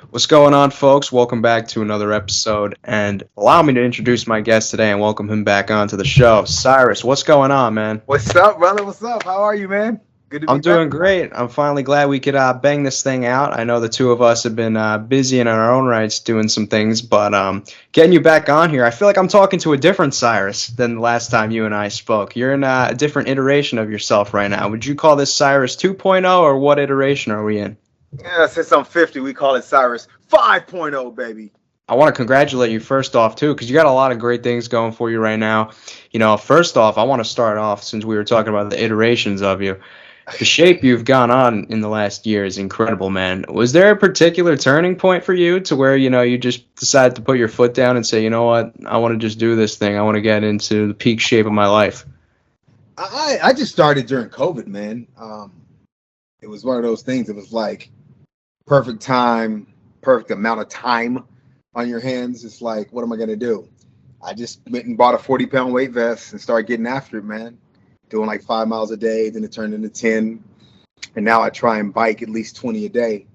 What's going on, folks? Welcome back to another episode. And allow me to introduce my guest today and welcome him back onto the show. Cyrus, what's going on, man? What's up, brother? What's up? How are you, man? Good to I'm be back. doing great. I'm finally glad we could bang this thing out. I know the two of us have been busy in our own rights doing some things, but getting you back on here, I feel like I'm talking to a different Cyrus than the last time you and I spoke. You're in a different iteration of yourself right now. Would you call this Cyrus 2.0, or what iteration are we in? Yeah, since I'm 50, we call it Syrus 5.0, baby. I want to congratulate you first off too, because you got a lot of great things going for you right now. First off, I want to start off since we were talking about the iterations of you. The shape you've gone on in the last year is incredible, man. Was there a particular turning point for you to where, you just decided to put your foot down and say, you know what, I want to just do this thing. I want to get into the peak shape of my life. I just started during COVID, man. It was one of those things. It was like perfect time, perfect amount of time on your hands. It's like, what am I going to do? I just went and bought a 40-pound weight vest and started getting after it, man. Doing like 5 miles a day, then it turned into 10. And now I try and bike at least 20 a day.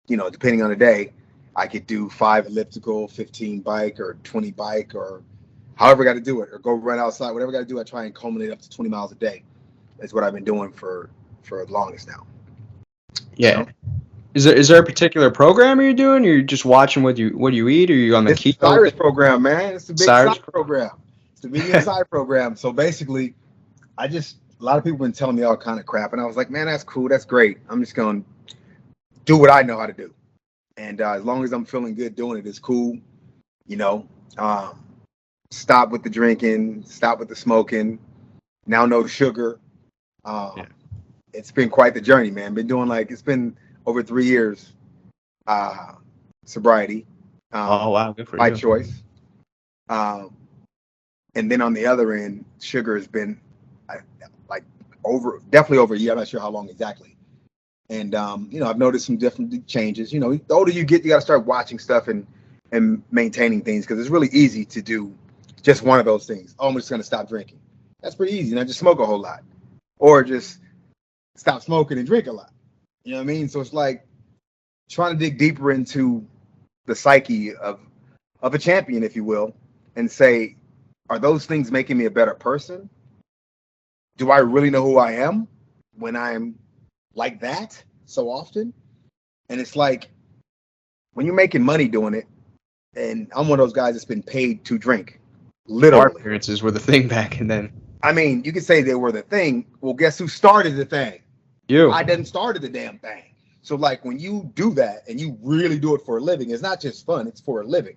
Depending on the day, I could do 5 elliptical, 15 bike, or 20 bike, or however I got to do it, or go run outside. Whatever I got to do, I try and culminate up to 20 miles a day. That's what I've been doing for the longest now. Yeah. Is there a particular program you're doing? Or you're just watching what you eat, or you on the It's the keto? Syrus program, man. It's the big Syrus side program. It's the medium side program. So basically, a lot of people been telling me all kind of crap, and I was like, man, that's cool, that's great. I'm just gonna do what I know how to do, and as long as I'm feeling good doing it, it's cool. You know, stop with the drinking, stop with the smoking. Now no sugar. Yeah. It's been quite the journey, man. It's been over 3 years. Sobriety. Oh wow, good for My you. choice. And then on the other end, sugar has been definitely over a year. I'm not sure how long exactly. And I've noticed some different changes. The older you get, you got to start watching stuff and maintaining things, because it's really easy to do just one of those things. Oh, I'm just going to stop drinking. That's pretty easy. And I just smoke a whole lot, or just stop smoking and drink a lot. You know what I mean? So it's like trying to dig deeper into the psyche of a champion, if you will, and say, are those things making me a better person? Do I really know who I am when I'm like that so often? And it's like, when you're making money doing it, and I'm one of those guys that's been paid to drink, Bar literally. appearances were the thing back and then. I mean, you could say they were the thing. Well, guess who started the thing? You. I didn't started the damn thing. So like, when you do that and you really do it for a living, it's not just fun, it's for a living.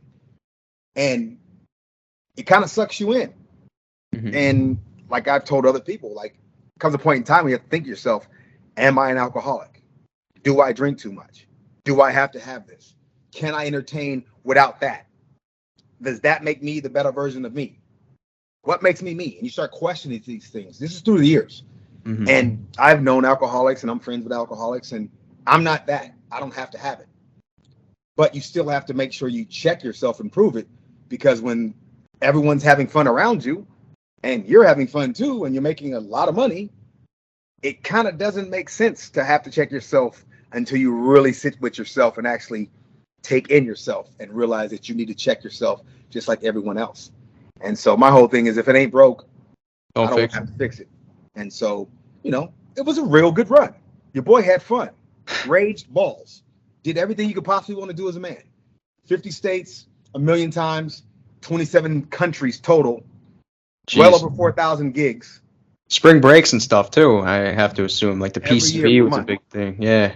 And it kind of sucks you in. Mhm. And like I've told other people, like, comes a point in time where you have to think to yourself, am I an alcoholic? Do I drink too much? Do I have to have this? Can I entertain without that? Does that make me the better version of me? What makes me me? And you start questioning these things. This is through the years. Mhm. And I've known alcoholics, and I'm friends with alcoholics, and I'm not that. I don't have to have it. But you still have to make sure you check yourself and prove it, because when everyone's having fun around you and you're having fun too, and you're making a lot of money, it kind of doesn't make sense to have to check yourself until you really sit with yourself and actually take in yourself and realize that you need to check yourself just like everyone else. And so my whole thing is, if it ain't broke, I Don't don't fix have it. to fix it. And so, it was a real good run. Your boy had fun, raged balls, did everything you could possibly want to do as a man. 50 states, a million times, 27 countries total, well Jeez. over 4,000 gigs Spring breaks and stuff too, I have to assume. Like the every year PCV for was a months. big thing. Yeah.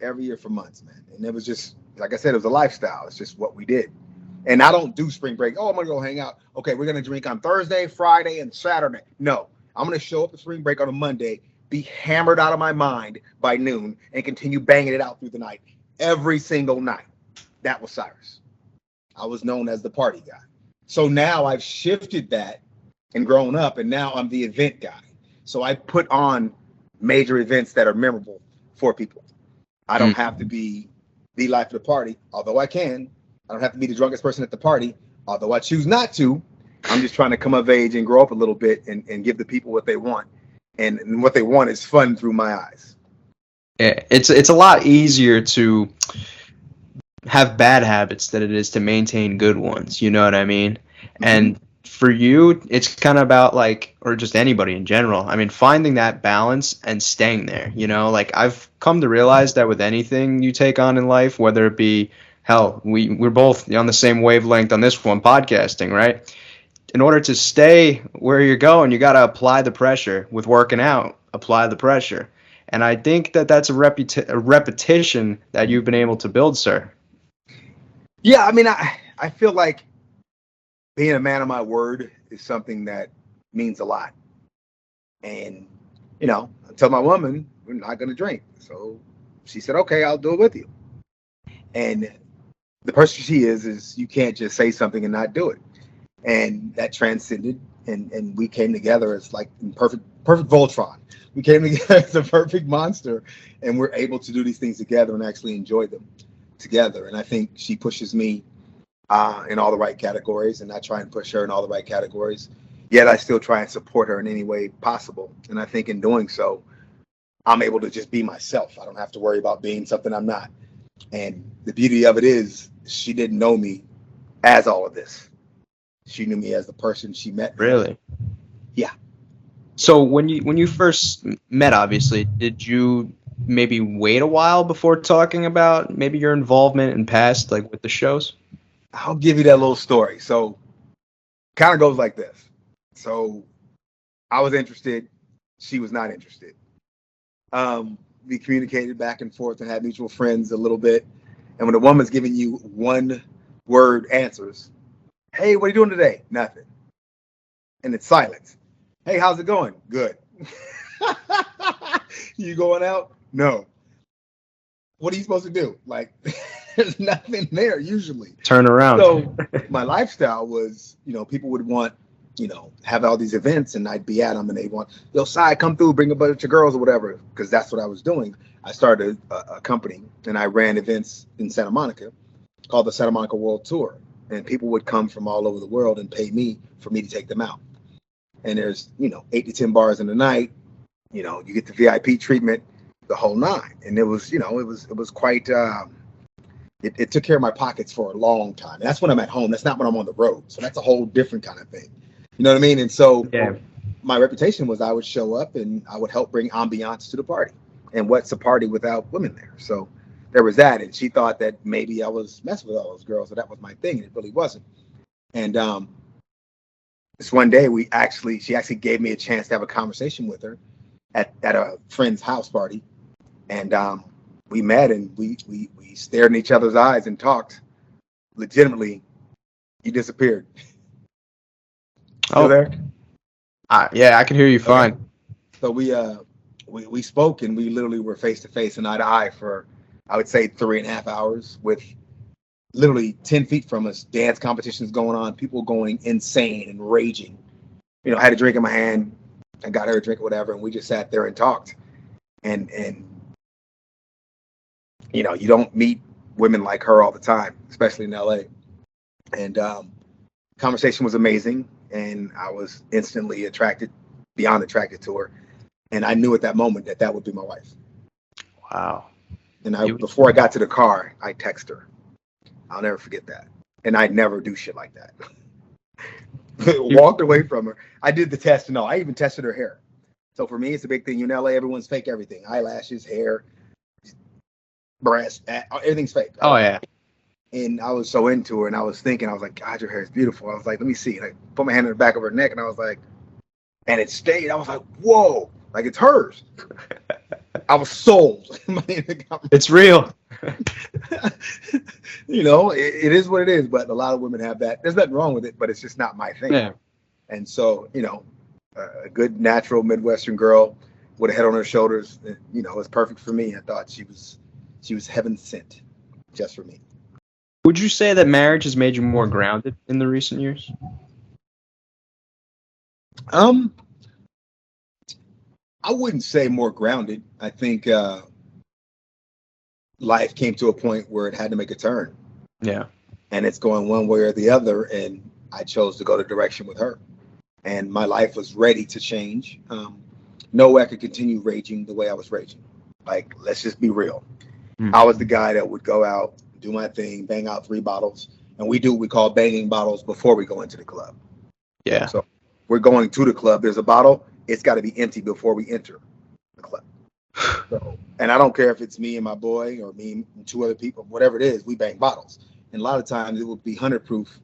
Every year for months, man. And it was just, like I said, it was a lifestyle. It's just what we did. And I don't do spring break. Oh, I'm going to go hang out. Okay, we're going to drink on Thursday, Friday, and Saturday. No, I'm going to show up at spring break on a Monday, be hammered out of my mind by noon, and continue banging it out through the night. Every single night. That was Syrus. I was known as the party guy. So now I've shifted that and grown up, and now I'm the event guy. So I put on major events that are memorable for people. I don't have to be the life of the party, although I can. I don't have to be the drunkest person at the party, although I choose not to. I'm just trying to come of age and grow up a little bit and give the people what they want. And what they want is fun through my eyes. Yeah, it's a lot easier to have bad habits than it is to maintain good ones. You know what I mean? Hmm. And for you, it's kind of about like, or just anybody in general. I mean, finding that balance and staying there. You know, like I've come to realize that with anything you take on in life, whether it be hell, we're both on the same wavelength on this one, podcasting, right? In order to stay where you're going, you got to apply the pressure with working out, apply the pressure. And I think that that's a repetition that you've been able to build, sir. Yeah, I mean, I feel like being a man of my word is something that means a lot. And, I tell my woman, we're not going to drink. So she said, okay, I'll do it with you. And the person she is you can't just say something and not do it. And that transcended, and we came together as like perfect Voltron. We came together as a perfect monster, and we're able to do these things together and actually enjoy them together. And I think she pushes me in all the right categories, and I try and push her in all the right categories. Yet I still try and support her in any way possible. And I think in doing so, I'm able to just be myself. I don't have to worry about being something I'm not. And the beauty of it is, she didn't know me as all of this. She knew me as the person she met me as. Really? Yeah. So when you first met, obviously, did you maybe wait a while before talking about maybe your involvement in past, like with the shows? I'll give you that little story. So kind of goes like this. So I was interested. She was not interested. We communicated back and forth and had mutual friends a little bit. And when a woman's giving you one word answers, hey, what are you doing today? Nothing. And it's silence. Hey, how's it going? Good. You going out? No. What are you supposed to do? Like, there's nothing there usually. Turn around. So my lifestyle was, people would want, have all these events, and I'd be at them, and they want, yo, Cy, come through, bring a bunch of girls or whatever, because that's what I was doing. I started a company, and I ran events in Santa Monica called the Santa Monica World Tour, and people would come from all over the world and pay me for me to take them out. And there's, 8 to 10 bars in the night. You get the VIP treatment, the whole nine. And it was, it was quite. It took care of my pockets for a long time. And that's when I'm at home. That's not when I'm on the road. So that's a whole different kind of thing. You know what I mean? And so Yeah. my reputation was I would show up and I would help bring ambiance to the party. And what's a party without women there? So there was that. And she thought that maybe I was messing with all those girls. So that was my thing. And it really wasn't. And this one day she actually gave me a chance to have a conversation with her at a friend's house party. And we met and we stared in each other's eyes and talked. Legitimately, he disappeared. Still there? Yeah, I can hear you fine. Okay. So we spoke, and we literally were face to face and eye to eye for, I would say, 3.5 hours, with literally 10 feet from us, dance competitions going on, people going insane and raging. I had a drink in my hand. I got her a drink or whatever, and we just sat there and talked. And you don't meet women like her all the time, especially in LA. And conversation was amazing, and I was instantly beyond attracted to her. And I knew at that moment that would be my wife. Wow. And before I got to the car, I texted her. I'll never forget that. And I'd never do shit like that. Walked away from her. I did the test and all. I even tested her hair. So for me, it's a big thing. In LA, everyone's fake everything. Eyelashes, hair, breasts, everything's fake. Right? Oh yeah. And I was so into her, and I was thinking, I was like, God, your hair is beautiful. I was like, let me see. And I put my hand in the back of her neck, and I was like, and it stayed. I was like, whoa, like it's hers. I was sold. It's real. It is what it is, but a lot of women have that. There's nothing wrong with it, but it's just not my thing. Yeah. And so, a good natural Midwestern girl with a head on her shoulders, was perfect for me. I thought she was heaven sent just for me. Would you say that marriage has made you more grounded in the recent years? I wouldn't say more grounded. I think life came to a point where it had to make a turn. Yeah. And it's going one way or the other, and I chose to go the direction with her. And my life was ready to change. No way I could continue raging the way I was raging. Like, let's just be real. Hmm. I was the guy that would go out, do my thing, bang out 3 bottles, and we do what we call banging bottles before we go into the club. Yeah. So we're going to the club. There's a bottle. It's got to be empty before we enter the club. So, and I don't care if it's me and my boy or me and 2 other people, whatever it is, we bang bottles. And a lot of times it will be 100 proof.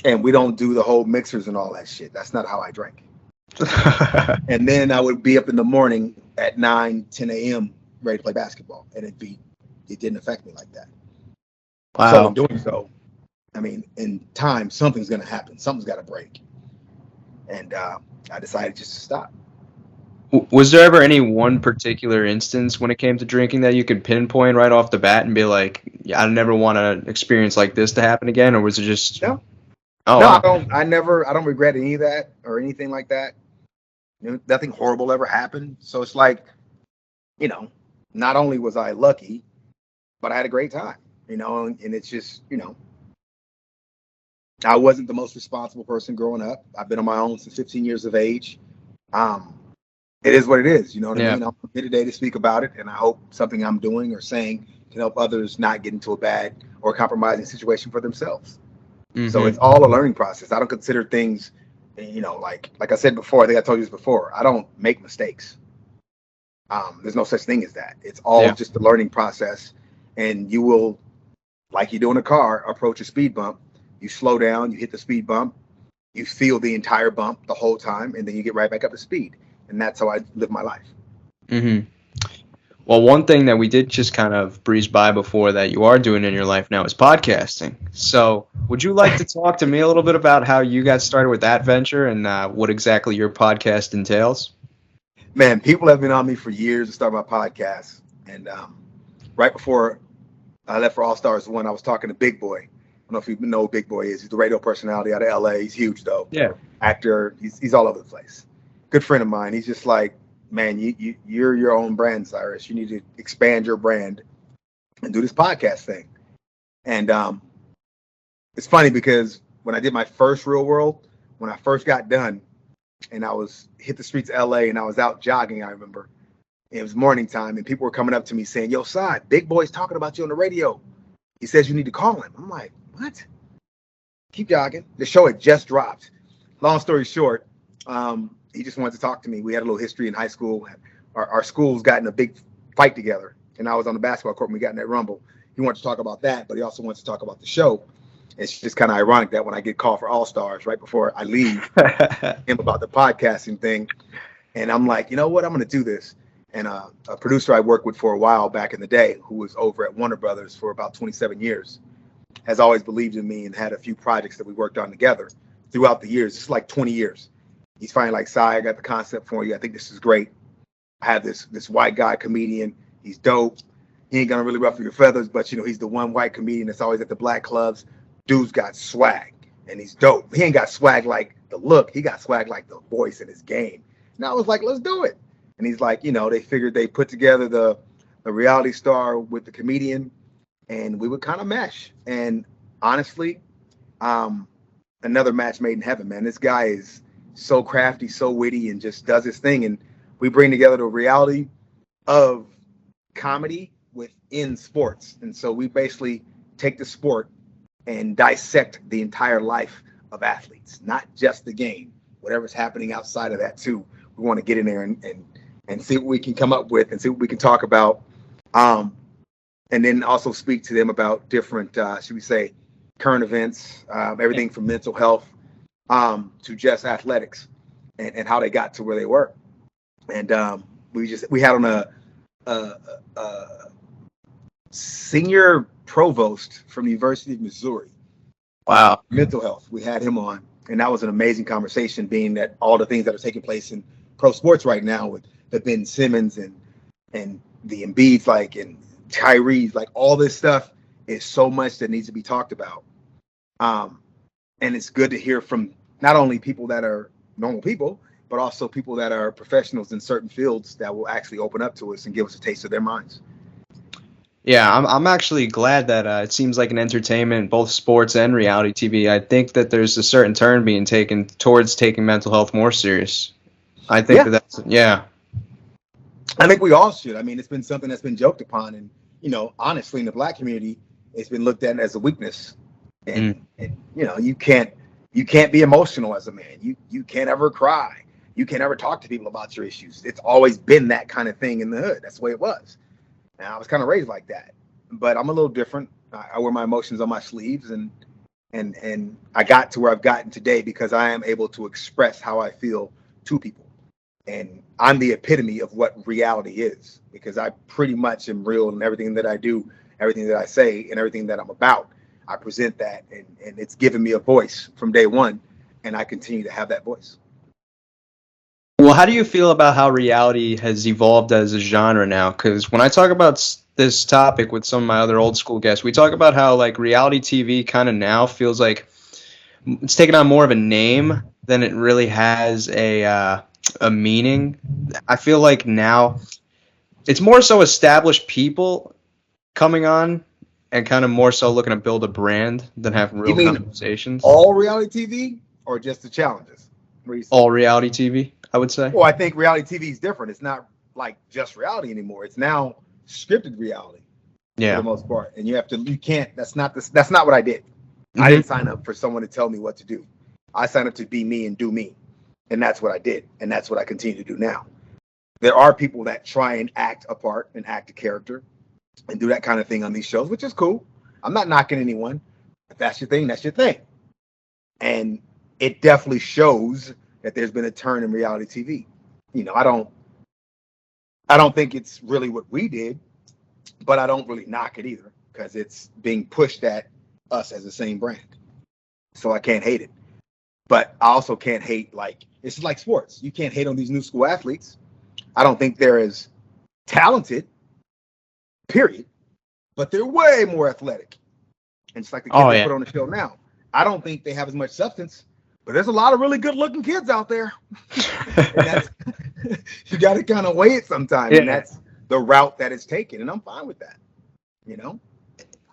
And we don't do the whole mixers and all that shit. That's not how I drink. And then I would be up in the morning at 9, 10 a.m. ready to play basketball. And it didn't affect me like that. Wow. So in doing so, I mean, in time, something's going to happen. Something's got to break. And I decided just to stop. Was there ever any one particular instance when it came to drinking that you could pinpoint right off the bat and be like, yeah, I never want an experience like this to happen again? Or was it just... No. Oh, No, wow. I don't regret any of that or anything like that. You know, nothing horrible ever happened. So it's like, you know, not only was I lucky, but I had a great time, you know, and it's just, you know, I wasn't the most responsible person growing up. I've been on my own since 15 years of age. It is what it is, you know what I mean? I'm here today to speak about it, and I hope something I'm doing or saying can help others not get into a bad or compromising situation for themselves. Mm-hmm. So it's all a learning process. I don't consider things, you know, like I said before, I think I told you this before, I don't make mistakes. There's no such thing as that. It's all just a learning process. And you will, like you do in a car, approach a speed bump. You slow down, you hit the speed bump, you feel the entire bump the whole time, and then you get right back up to speed. And that's how I live my life. Mm-hmm. Well, one thing that we did just kind of breeze by before that you are doing in your life now is podcasting. So would you like to talk to me a little bit about how you got started with that venture and what exactly your podcast entails? Man, people have been on me for years to start my podcast. And right before I left for All Stars 1, I was talking to Big Boy. I don't know if you know who Big Boy is. He's the radio personality out of LA. He's huge, though. Yeah. Actor. He's all over the place. Good friend of mine. He's just like, man, you're your own brand, Syrus. You need to expand your brand and do this podcast thing. And it's funny because when I did my first Real World, when I first got done and I was hit the streets of LA and I was out jogging, I remember it was morning time and people were coming up to me saying, yo, Sy, Big Boy's talking about you on the radio. He says you need to call him. I'm like, what? Keep jogging. The show had just dropped. Long story short, he just wanted to talk to me. We had a little history in high school. Our schools got in a big fight together, and I was on the basketball court when we got in that rumble. He wanted to talk about that, but he also wants to talk about the show. It's just kind of ironic that when I get called for All Stars right before I leave, him about the podcasting thing, and I'm like, you know what, I'm going to do this. And a producer I worked with for a while back in the day, who was over at Warner Brothers for about 27 years, has always believed in me and had a few projects that we worked on together throughout the years. It's like 20 years. He's finally like, Sy, I got the concept for you. I think this is great. I have this white guy comedian. He's dope. He ain't gonna really ruffle your feathers, but you know, he's the one white comedian that's always at the black clubs. Dude's got swag and he's dope. He ain't got swag like the look. He got swag like the voice in his game. And I was like, let's do it. And he's like, you know, they figured they put together the reality star with the comedian and we would kind of mesh. And honestly, another match made in heaven, man. This guy is so crafty, so witty, and just does his thing. And we bring together the reality of comedy within sports. And so we basically take the sport and dissect the entire life of athletes, not just the game, whatever's happening outside of that too. We want to get in there and see what we can come up with and see what we can talk about. And then also speak to them about different, should we say, current events, everything from mental health to just athletics and how they got to where they were. And we had on a senior provost from the University of Missouri. Wow. Mental health. We had him on, and that was an amazing conversation, being that all the things that are taking place in pro sports right now with the Ben Simmons and the Embiids, like, and Tyrese, like, all this stuff is so much that needs to be talked about. And it's good to hear from not only people that are normal people, but also people that are professionals in certain fields that will actually open up to us and give us a taste of their minds. Yeah, I'm actually glad that it seems like in entertainment, both sports and reality TV, I think that there's a certain turn being taken towards taking mental health more serious. I think that's. I think we all should. I mean, it's been something that's been joked upon, and honestly, in the Black community, it's been looked at as a weakness. And you can't be emotional as a man. You can't ever cry. You can't ever talk to people about your issues. It's always been that kind of thing in the hood. That's the way it was. And I was kind of raised like that, but I'm a little different. I wear my emotions on my sleeves, and I got to where I've gotten today because I am able to express how I feel to people. And I'm the epitome of what reality is, because I pretty much am real in everything that I do, everything that I say, and everything that I'm about. I present that, and it's given me a voice from day one, and I continue to have that voice. Well, how do you feel about how reality has evolved as a genre now? Because when I talk about this topic with some of my other old school guests, we talk about how like reality TV kind of now feels like it's taken on more of a name than it really has a meaning. I feel like now it's more so established people coming on and kind of more so looking to build a brand than having real conversations. All reality TV or just the challenges? All reality TV, I would say. Well, I think reality TV is different. It's not like just reality anymore. It's now scripted reality for the most part. And that's not what I did. Mm-hmm. I didn't sign up for someone to tell me what to do. I signed up to be me and do me. And that's what I did. And that's what I continue to do now. There are people that try and act a part and act a character and do that kind of thing on these shows, which is cool. I'm not knocking anyone. If that's your thing, that's your thing. And it definitely shows that there's been a turn in reality TV. I don't think it's really what we did, but I don't really knock it either, because it's being pushed at us as the same brand. So I can't hate it. But I also can't hate, it's like sports. You can't hate on these new school athletes. I don't think they're as talented, period, but they're way more athletic. And it's like the kids they put on the show now. I don't think they have as much substance, but there's a lot of really good looking kids out there. And you got to kind of weigh it sometimes. Yeah. And that's the route that it's taken. And I'm fine with that.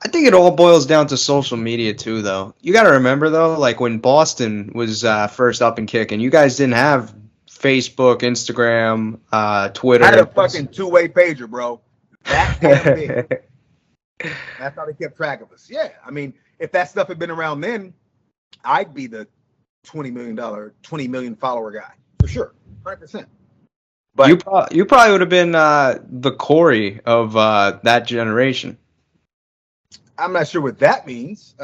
I think it all boils down to social media too, though. You got to remember, though, like when Boston was first up and kicking, you guys didn't have Facebook, Instagram, Twitter. I had a fucking two-way pager, bro. That damn big. That's how they kept track of us. Yeah, I mean, if that stuff had been around then, I'd be the $20 million follower guy for sure, 100%. But you probably would have been the Corey of that generation. I'm not sure what that means.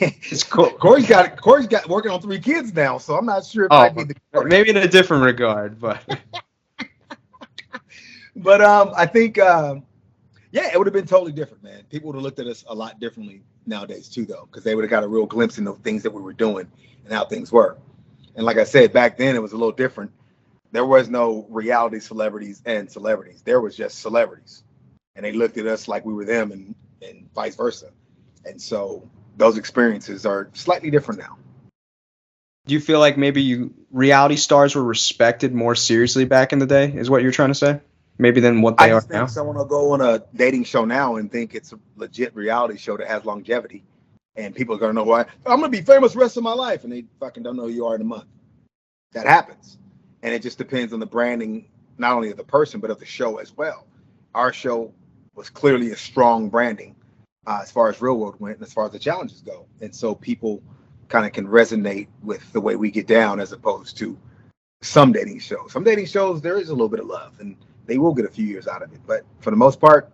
It's cool. Corey's got working on 3 kids now, so I'm not sure if I'd be the Corey. Maybe in a different regard, but but I think it would have been totally different, man. People would have looked at us a lot differently nowadays too, though, because they would have got a real glimpse into things that we were doing and how things were. And like I said, back then it was a little different. There was no reality celebrities and celebrities. There was just celebrities, and they looked at us like we were them, and vice versa. And so those experiences are slightly different now. Do you feel like maybe reality stars were respected more seriously back in the day, is what you're trying to say? Maybe than what they are now? I just think someone will go on a dating show now and think it's a legit reality show that has longevity. And people are going to know why. I'm going to be famous the rest of my life. And they fucking don't know who you are in a month. That happens. And it just depends on the branding, not only of the person, but of the show as well. Our show was clearly a strong branding as far as Real World went and as far as the challenges go. And so people kind of can resonate with the way we get down as opposed to some dating shows. Some dating shows, there is a little bit of love and they will get a few years out of it. But for the most part,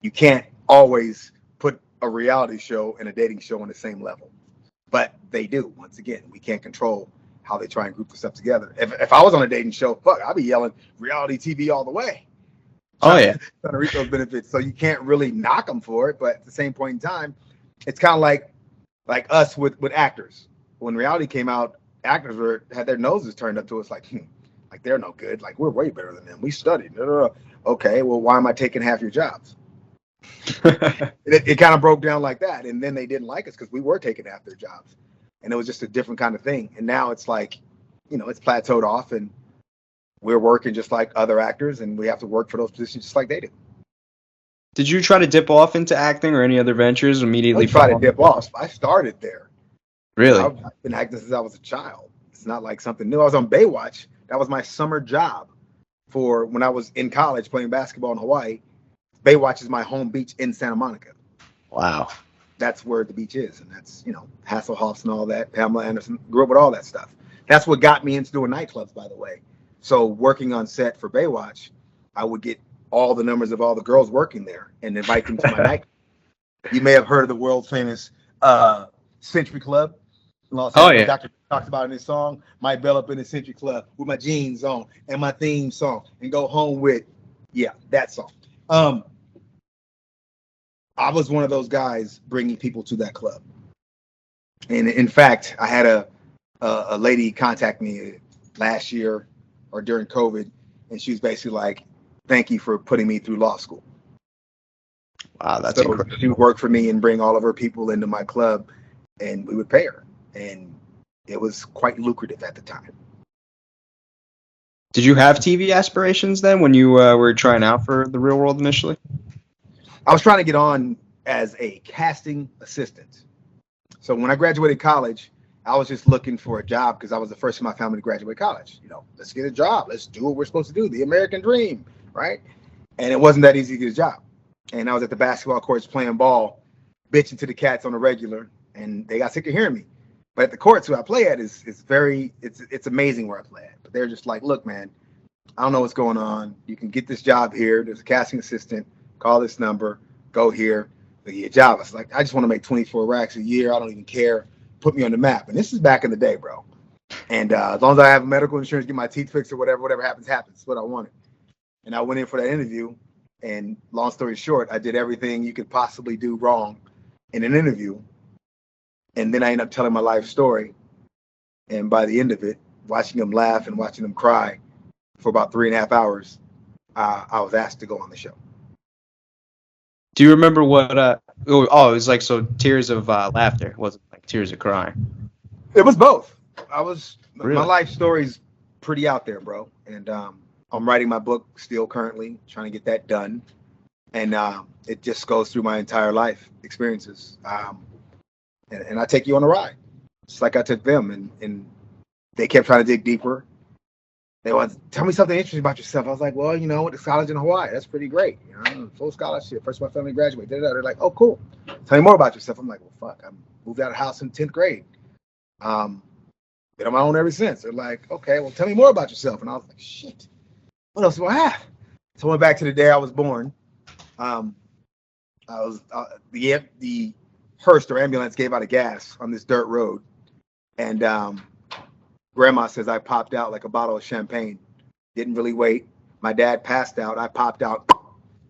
you can't always put a reality show and a dating show on the same level. But they do. Once again, we can't control how they try and group the stuff together. If I was on a dating show, I'd be yelling reality TV all the way. Trying to reap those benefits. So you can't really knock them for it. But at the same point in time, it's kind of like us with actors. When reality came out, actors had their noses turned up to us like they're no good. Like, we're way better than them. We studied. Okay, well, why am I taking half your jobs? It kind of broke down like that. And then they didn't like us because we were taking half their jobs. And it was just a different kind of thing. And now it's like, it's plateaued off and we're working just like other actors and we have to work for those positions just like they do. Did you try to dip off into acting or any other ventures immediately? I tried to dip off. I started there. Really? I've been acting since I was a child. It's not like something new. I was on Baywatch. That was my summer job. for when I was in college playing basketball in Hawaii. Baywatch is my home beach in Santa Monica. Wow. That's where the beach is, and that's, you know, Hasselhoffs and all that. Pamela Anderson, grew up with all that stuff. That's what got me into doing nightclubs, by the way. So working on set for Baywatch, I would get all the numbers of all the girls working there and invite them to my night. You may have heard of the world famous Century Club in Los Angeles. Yeah. Dr. talks about in his song, might bail up in the Century Club with my jeans on and my theme song and go home with, yeah, that song. I was one of those guys bringing people to that club. And in fact, I had a lady contact me last year or during COVID, and she was basically like, thank you for putting me through law school. Wow, that's so incredible. She would work for me and bring all of her people into my club, and we would pay her. And it was quite lucrative at the time. Did you have TV aspirations then when you were trying out for the Real World initially? I was trying to get on as a casting assistant. So when I graduated college, I was just looking for a job because I was the first in my family to graduate college. You know, let's get a job. Let's do what we're supposed to do. The American dream, right? And it wasn't that easy to get a job. And I was at the basketball courts playing ball, bitching to the cats on the regular, and they got sick of hearing me. But at the courts where I play at is it's amazing where I play at. But they're just like, look, man, I don't know what's going on. You can get this job here. There's a casting assistant. Call this number. Go here. They get a job. It's like, I just want to make 24 racks a year. I don't even care. Put me on the map. And this is back in the day, bro. And as long as I have medical insurance, get my teeth fixed or whatever happens. That's what I wanted. And I went in for that interview. And long story short, I did everything you could possibly do wrong in an interview. And then I ended up telling my life story. And by the end of it, watching them laugh and watching them cry for about 3.5 hours, I was asked to go on the show. Do you remember what? It was like tears of laughter. It wasn't like tears of crying. It was both. Really? My life story's pretty out there, bro. And I'm writing my book still currently, trying to get that done. And it just goes through my entire life experiences. And I take you on a ride, just like I took them. And they kept trying to dig deeper. They want to tell me something interesting about yourself. I was like, well, you know, I went to college in Hawaii. That's pretty great. You know, full scholarship. First of my family graduate. They're like, oh, cool. Tell me more about yourself. I'm like, well, fuck. I moved out of the house in 10th grade. Been on my own ever since. They're like, okay, well, tell me more about yourself. And I was like, shit. What else do I have? So I went back to the day I was born. I was the hearse or ambulance gave out of gas on this dirt road. And Grandma says I popped out like a bottle of champagne. Didn't really wait. My dad passed out. I popped out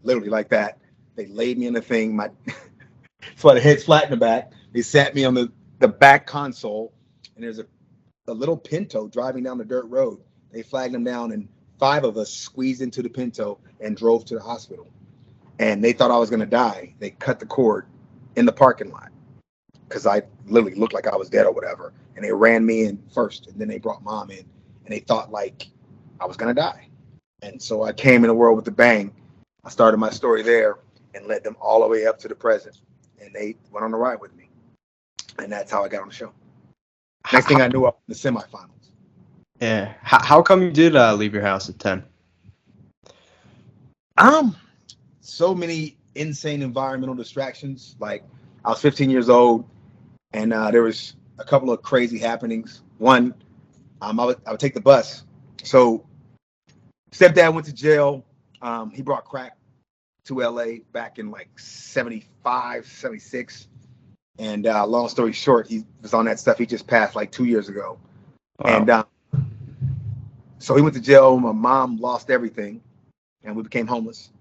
literally like that. They laid me in the thing. That's why the head's flat in the back. They sat me on the back console, and there's a little Pinto driving down the dirt road. They flagged them down, and 5 of us squeezed into the Pinto and drove to the hospital. And they thought I was going to die. They cut the cord in the parking lot because I literally looked like I was dead or whatever. And they ran me in first, and then they brought Mom in, and they thought like I was going to die. And so I came in the world with a bang. I started my story there and led them all the way up to the present. And they went on the ride with me. And that's how I got on the show. Next thing I knew, I was in the semifinals. Yeah. How come you did leave your house at 10? So many insane environmental distractions. Like, I was 15 years old, and there was a couple of crazy happenings. One, I would take the bus. So stepdad went to jail. He brought crack to LA back in like 75, 76. And long story short, he was on that stuff. He just passed like 2 years ago. Wow. And so he went to jail. My mom lost everything, and we became homeless.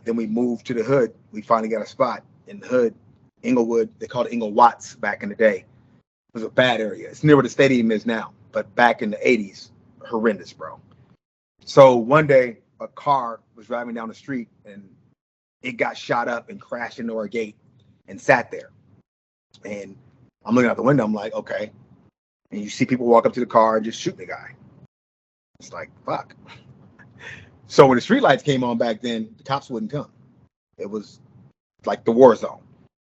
Then we moved to the hood. We finally got a spot in the hood, Inglewood. They called it Ingle Watts back in the day. It was a bad area. It's near where the stadium is now, but back in the 80s, horrendous, bro. So one day, a car was driving down the street, and it got shot up and crashed into our gate and sat there. And I'm looking out the window. I'm like, okay. And you see people walk up to the car and just shoot the guy. It's like, fuck. So when the streetlights came on back then, the cops wouldn't come. It was like the war zone.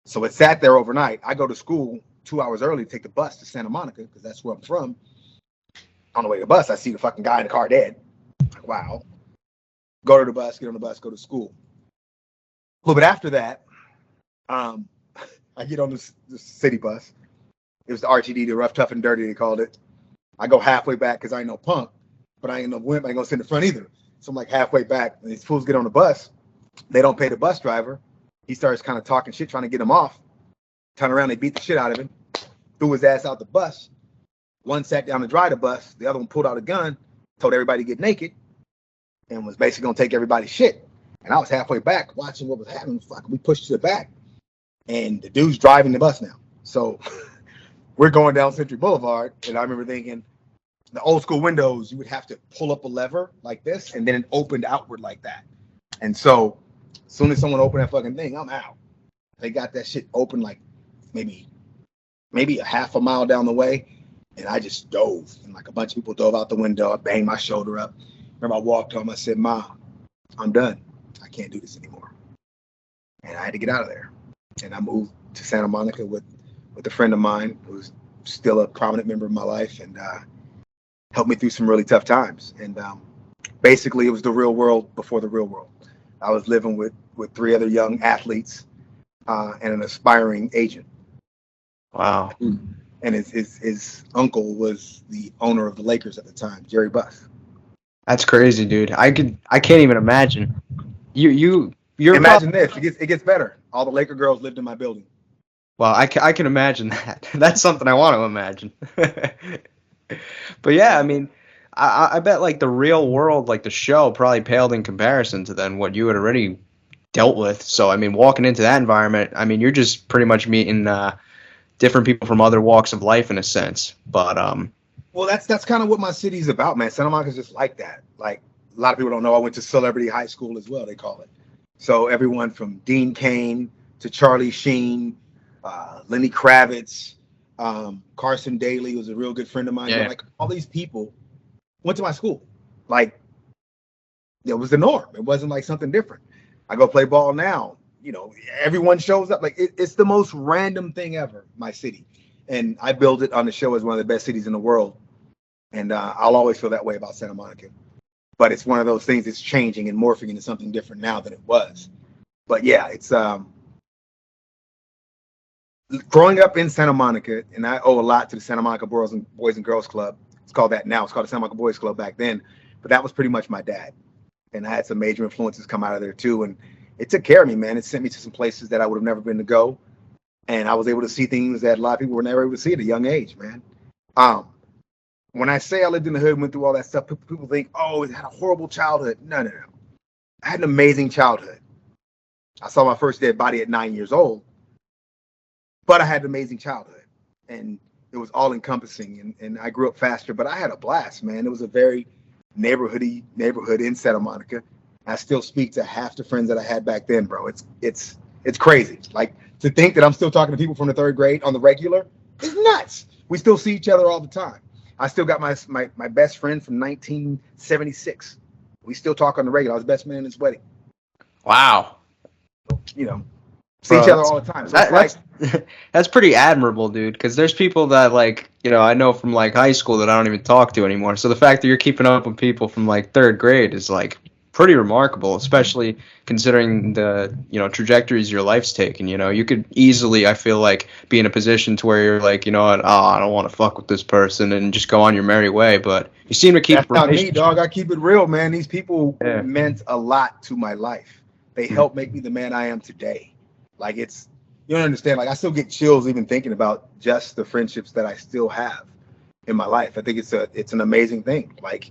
So it sat there overnight. I go to school 2 hours early to take the bus to Santa Monica because that's where I'm from. On the way to the bus, I see the fucking guy in the car dead. I'm like, like, wow. Go to the bus, get on the bus, go to school. A little bit after that, I get on the city bus. It was the RTD, the rough, tough, and dirty, they called it. I go halfway back because I ain't no punk, but I ain't no wimp. I ain't gonna sit in the front either. So I'm like halfway back, and these fools get on the bus. They don't pay the bus driver. He starts kind of talking shit, trying to get him off. Turn around, they beat the shit out of him, threw his ass out the bus. One sat down to drive the bus. The other one pulled out a gun, told everybody to get naked, and was basically gonna take everybody's shit. And I was halfway back watching what was happening. Fuck, we pushed to the back, and the dude's driving the bus now. So we're going down Century Boulevard, and I remember thinking, the old school windows, you would have to pull up a lever like this, and then it opened outward like that. And so as soon as someone opened that fucking thing, I'm out. They got that shit open like maybe a half a mile down the way, and I just dove. And like a bunch of people dove out the window. I banged my shoulder up. Remember, I walked home. I said, "Ma, I'm done. I can't do this anymore." And I had to get out of there. And I moved to Santa Monica with a friend of mine who's still a prominent member of my life, and helped me through some really tough times. And basically, it was the real world before the real world. I was living with 3 other young athletes and an aspiring agent. Wow. And his uncle was the owner of the Lakers at the time, Jerry Buss. That's crazy, dude. I can't even imagine. You're imagine this. It gets better. All the Laker girls lived in my building. Well, I can imagine that. That's something I want to imagine. But yeah, I mean, I bet like the real world, like the show, probably paled in comparison to then what you had already dealt with. So I mean, walking into that environment, I mean, you're just pretty much meeting different people from other walks of life in a sense. But well, that's kind of what my city's about, man. Santa Monica's just like that. Like a lot of people don't know, I went to Celebrity High School as well, they call it. So everyone from Dean Cain to Charlie Sheen, Lenny Kravitz, Carson Daly was a real good friend of mine. Yeah. Like all these people went to my school. Like it was the norm. It wasn't like something different. I go play ball now. You know, everyone shows up. Like it's the most random thing ever, my city. And I build it on the show as one of the best cities in the world. And I'll always feel that way about Santa Monica. But it's one of those things that's changing and morphing into something different now than it was. But yeah, it's growing up in Santa Monica, and I owe a lot to the Santa Monica Boys and Girls Club. It's called that now. It's called the Santa Monica Boys Club back then. But that was pretty much my dad. And I had some major influences come out of there too. And it took care of me, man. It sent me to some places that I would have never been to go. And I was able to see things that a lot of people were never able to see at a young age, man. When I say I lived in the hood and went through all that stuff, people think, oh, it had a horrible childhood. No. I had an amazing childhood. I saw my first dead body at 9 years old, but I had an amazing childhood. And it was all encompassing. And I grew up faster, but I had a blast, man. It was a very neighborhood in Santa Monica. I still speak to half the friends that I had back then, bro. It's crazy. Like to think that I'm still talking to people from the 3rd grade on the regular is nuts. We still see each other all the time. I still got my best friend from 1976. We still talk on the regular. I was best man in his wedding. Wow. You know, see each other all the time. So that's pretty admirable, dude. Because there's people that like, you know, I know from like high school that I don't even talk to anymore. So the fact that you're keeping up with people from like 3rd grade is like pretty remarkable, especially considering the, you know, trajectories your life's taken. You know, you could easily, I feel like, be in a position to where you're like, you know what, I don't want to fuck with this person and just go on your merry way. But you seem to keep. That's not me, dog. I keep it real, man. These people meant a lot to my life. They helped make me the man I am today. Like you don't understand. Like I still get chills even thinking about just the friendships that I still have in my life. I think it's an amazing thing. Like.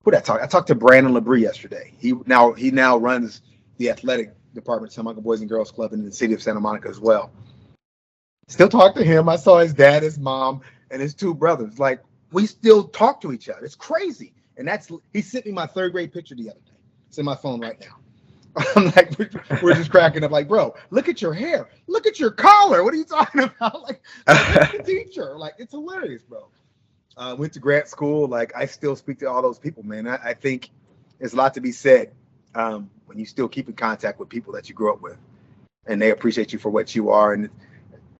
Who did I talk? I talked to Brandon LeBrie yesterday. He now runs the athletic department at Santa Monica Boys and Girls Club in the city of Santa Monica as well. Still talk to him. I saw his dad, his mom, and his 2 brothers. Like we still talk to each other. It's crazy. And he sent me my 3rd grade picture the other day. It's in my phone right now. I'm like, we're just cracking up. Like, bro, look at your hair. Look at your collar. What are you talking about? Like the teacher. Like it's hilarious, bro. Went to grad school. Like I still speak to all those people, man. I think there's a lot to be said when you still keep in contact with people that you grew up with, and they appreciate you for what you are. And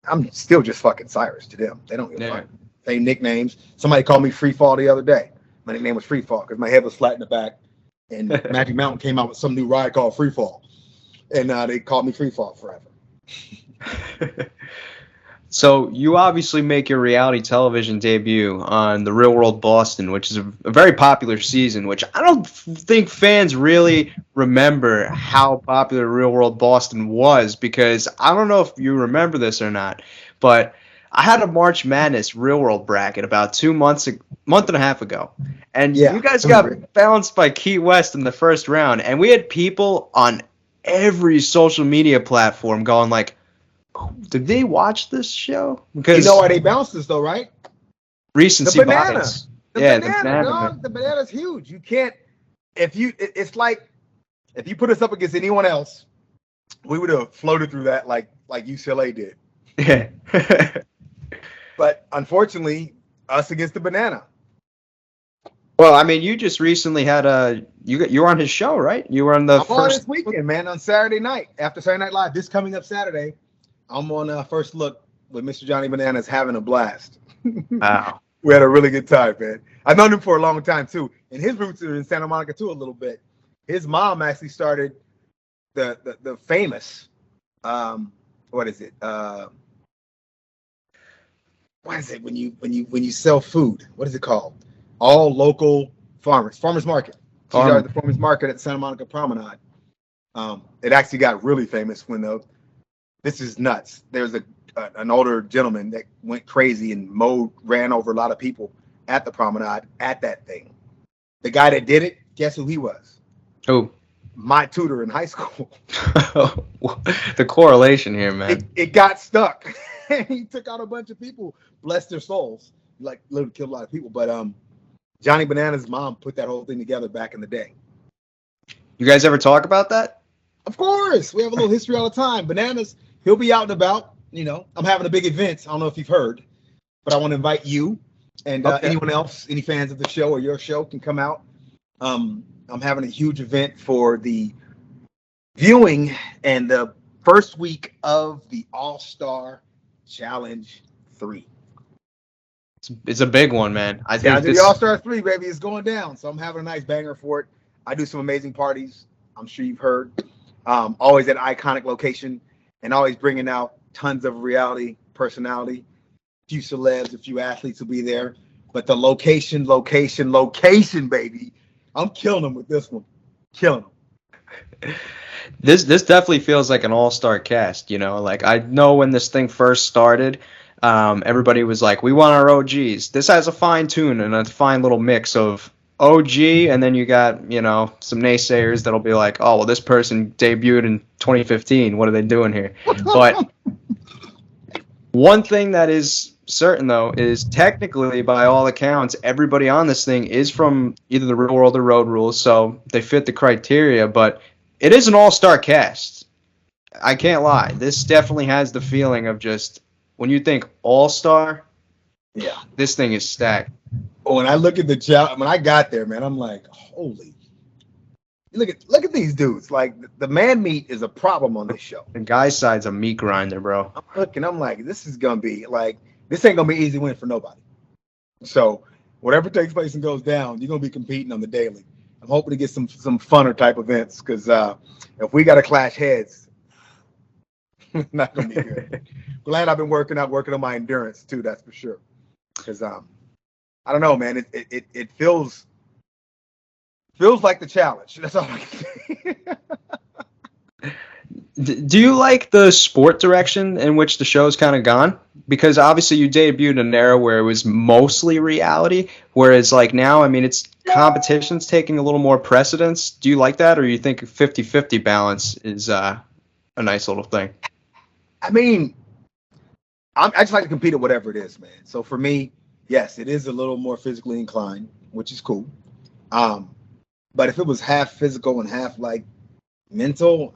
I'm still just fucking Syrus to them. They don't give a fuck. Same nicknames. Somebody called me Free Fall the other day. My nickname was Free Fall because my head was flat in the back, And Magic Mountain came out with some new ride called Free Fall, and they called me Free Fall forever. So you obviously make your reality television debut on the Real World Boston, which is a very popular season, which I don't think fans really remember how popular Real World Boston was, because I don't know if you remember this or not, but I had a March Madness Real World bracket about 2 months, month and a half ago, and Yeah, you guys got bounced by Key West in the first round, and we had people on every social media platform going like, did they watch this show? Because you know why they bounced us though, right? recency The banana. bias. The Yeah, banana, the banana. dog. The banana's huge. You can't, it's like, if you put us up against anyone else, we would have floated through that like UCLA did. Yeah. But unfortunately, us against the banana. Well, I mean, you just recently had you were on his show, right? You were on the I'm on this weekend, man, on Saturday night, after Saturday Night Live. This coming up Saturday, I'm on First Look with Mr. Johnny Bananas, having a blast. Wow. We had a really good time, man. I've known him for a long time, too. And his roots are in Santa Monica, too, a little bit. His mom actually started the famous, what is it? What is it when you sell food? What is it called? All local farmers market. She started the farmers market at Santa Monica Promenade. It actually got really famous when this is nuts. There's an older gentleman that went crazy and ran over a lot of people at the promenade at that thing. The guy that did it, guess who he was? Who? My tutor in high school. The correlation here, man. It got stuck. He took out a bunch of people, bless their souls. Like literally killed a lot of people. But Johnny Bananas' mom put that whole thing together back in the day. You guys ever talk about that? Of course. We have a little history all the time. Bananas, he'll be out and about. You know, I'm having a big event. I don't know if you've heard, but I want to invite you and anyone else, any fans of the show or your show can come out. I'm having a huge event for the viewing and the first week of the All-Star Challenge 3. It's a big one, man. I think the All-Star 3, baby, is going down. So I'm having a nice banger for it. I do some amazing parties. I'm sure you've heard. Always at an iconic location and always bringing out tons of reality personality. A few celebs, a few athletes will be there. But the location, baby. I'm killing them with this one. Killing them. This definitely feels like an all-star cast, you know? Like, I know when this thing first started, everybody was like, we want our OGs. This has a fine tune and a fine little mix of OG, and then you got, you know, some naysayers that'll be like, oh, well, this person debuted in 2015. What are they doing here? But one thing that is certain, though, is technically, by all accounts, everybody on this thing is from either the Real World or Road Rules, so they fit the criteria, but it is an all-star cast. I can't lie. This definitely has the feeling of just, when you think all-star, yeah, this thing is stacked. When I look at when I got there, man, I'm like, holy. Look at these dudes. Like, the man meat is a problem on this show. The guy's side's a meat grinder, bro. I'm like, this is going to be, like, this ain't going to be easy win for nobody. So, whatever takes place and goes down, you're going to be competing on the daily. I'm hoping to get some funner type events because if we got to clash heads, not going to be good. Glad I've been working on my endurance, too, that's for sure. Because, I don't know, man. It feels like the challenge. That's all I can say. Do you like the sport direction in which the show's kind of gone? Because obviously you debuted in an era where it was mostly reality, whereas like now, I mean, it's competition's taking a little more precedence. Do you like that, or you think 50-50 balance is a nice little thing? I mean, I just like to compete at whatever it is, man. So for me, yes, it is a little more physically inclined, which is cool. But if it was half physical and half like mental,